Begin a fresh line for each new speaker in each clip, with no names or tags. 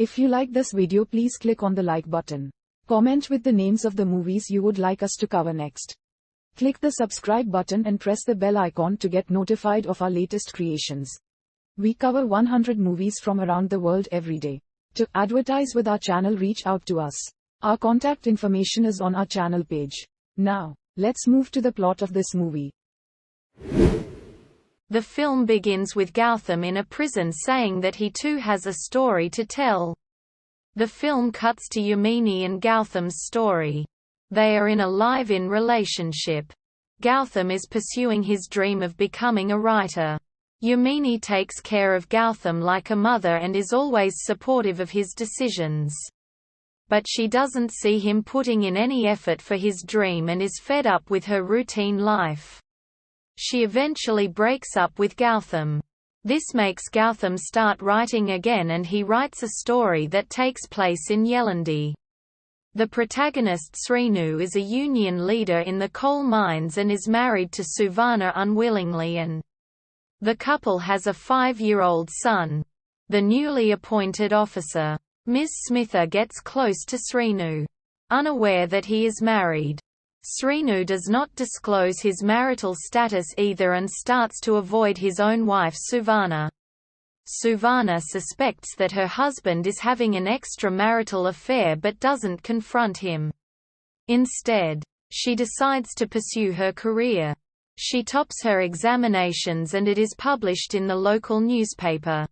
If you like this video, please click on the like button. Comment with the names of the movies you would like us to cover next. Click the subscribe button and press the bell icon to get notified of our latest creations. We cover 100 movies from around the world every day. To advertise with our channel, reach out to us. Our contact information is on our channel page. Now, let's move to the plot of this movie.
The film begins with Gautham in a prison saying that he too has a story to tell. The film cuts to Yamini and Gautham's story. They are in a live-in relationship. Gautham is pursuing his dream of becoming a writer. Yamini takes care of Gautham like a mother and is always supportive of his decisions. But she doesn't see him putting in any effort for his dream and is fed up with her routine life. She eventually breaks up with Gautham. This makes Gautham start writing again, and he writes a story that takes place in Yelandi. The protagonist Srinu is a union leader in the coal mines and is married to Suvarna unwillingly, and the couple has a 5-year-old son. The newly appointed officer, Ms. Smitha, gets close to Srinu. Unaware that he is married, Srinu does not disclose his marital status either and starts to avoid his own wife Suvarna. Suvarna suspects that her husband is having an extramarital affair but doesn't confront him. Instead, she decides to pursue her career. She tops her examinations and it is published in the local newspaper,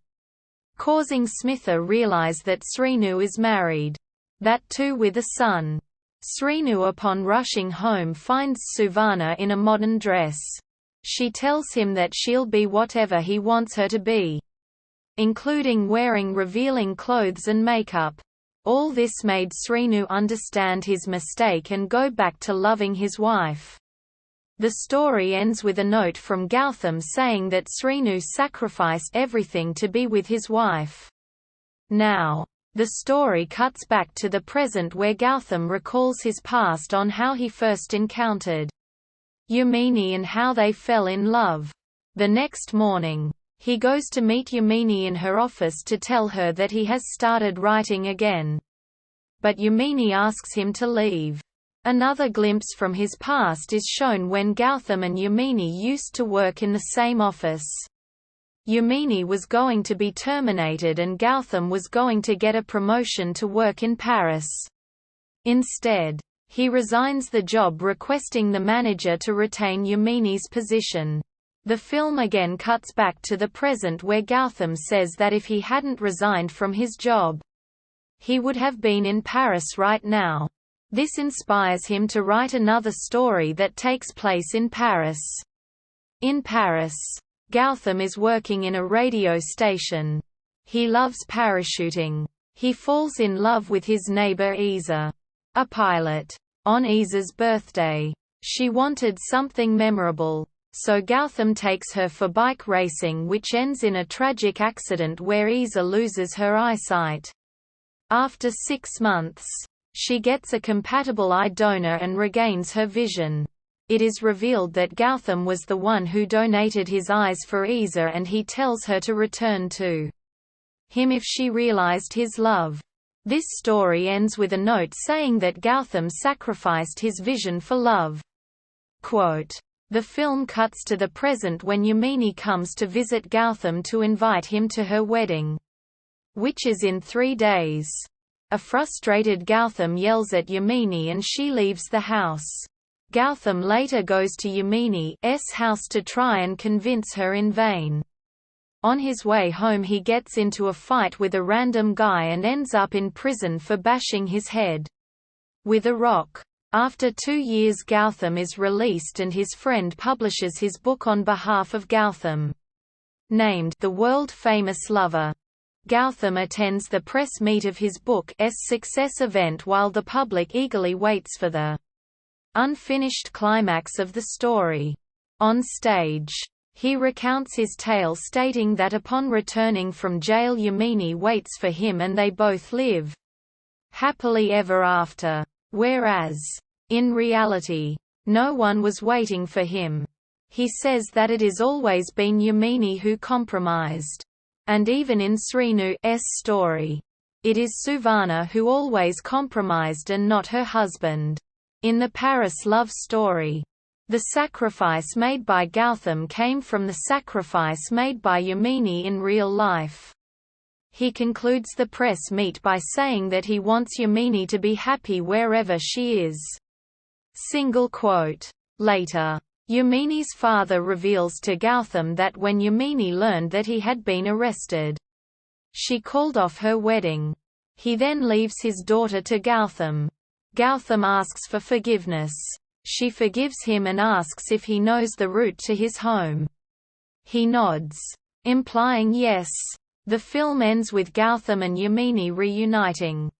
causing Smitha realize that Srinu is married. That too with a son. Srinu, upon rushing home, finds Suvarna in a modern dress. She tells him that she'll be whatever he wants her to be, including wearing revealing clothes and makeup. All this made Srinu understand his mistake and go back to loving his wife. The story ends with a note from Gautham saying that Srinu sacrificed everything to be with his wife. Now, the story cuts back to the present where Gautham recalls his past on how he first encountered Yamini and how they fell in love. The next morning, he goes to meet Yamini in her office to tell her that he has started writing again. But Yamini asks him to leave. Another glimpse from his past is shown when Gautham and Yamini used to work in the same office. Yamini was going to be terminated and Gautham was going to get a promotion to work in Paris. Instead, he resigns the job, requesting the manager to retain Yamini's position. The film again cuts back to the present where Gautham says that if he hadn't resigned from his job, he would have been in Paris right now. This inspires him to write another story that takes place in Paris. In Paris, Gautham is working in a radio station. He loves parachuting. He falls in love with his neighbor Isa, a pilot. On Isa's birthday, she wanted something memorable, so Gautham takes her for bike racing, which ends in a tragic accident where Isa loses her eyesight. After 6 months, she gets a compatible eye donor and regains her vision. It is revealed that Gautham was the one who donated his eyes for Isa, and he tells her to return to him if she realized his love. This story ends with a note saying that Gautham sacrificed his vision for love. Quote, the film cuts to the present when Yamini comes to visit Gautham to invite him to her wedding, which is in 3 days. A frustrated Gautham yells at Yamini and she leaves the house. Gautham later goes to Yamini's house to try and convince her in vain. On his way home he gets into a fight with a random guy and ends up in prison for bashing his head with a rock. After 2 years Gautham is released and his friend publishes his book on behalf of Gautham, named The World-Famous Lover. Gautham attends the press meet of his book's success event while the public eagerly waits for the unfinished climax of the story. On stage, he recounts his tale, stating that upon returning from jail Yamini waits for him and they both live happily ever after, whereas, in reality, no one was waiting for him. He says that it has always been Yamini who compromised. And even in Srinu's story, It is Suvarna who always compromised and not her husband. In the Paris love story, the sacrifice made by Gautham came from the sacrifice made by Yamini in real life. He concludes the press meet by saying that he wants Yamini to be happy wherever she is. Single quote. Later, Yamini's father reveals to Gautham that when Yamini learned that he had been arrested, she called off her wedding. He then leaves his daughter to Gautham. Gautham asks for forgiveness. She forgives him and asks if he knows the route to his home. He nods, implying yes. The film ends with Gautham and Yamini reuniting.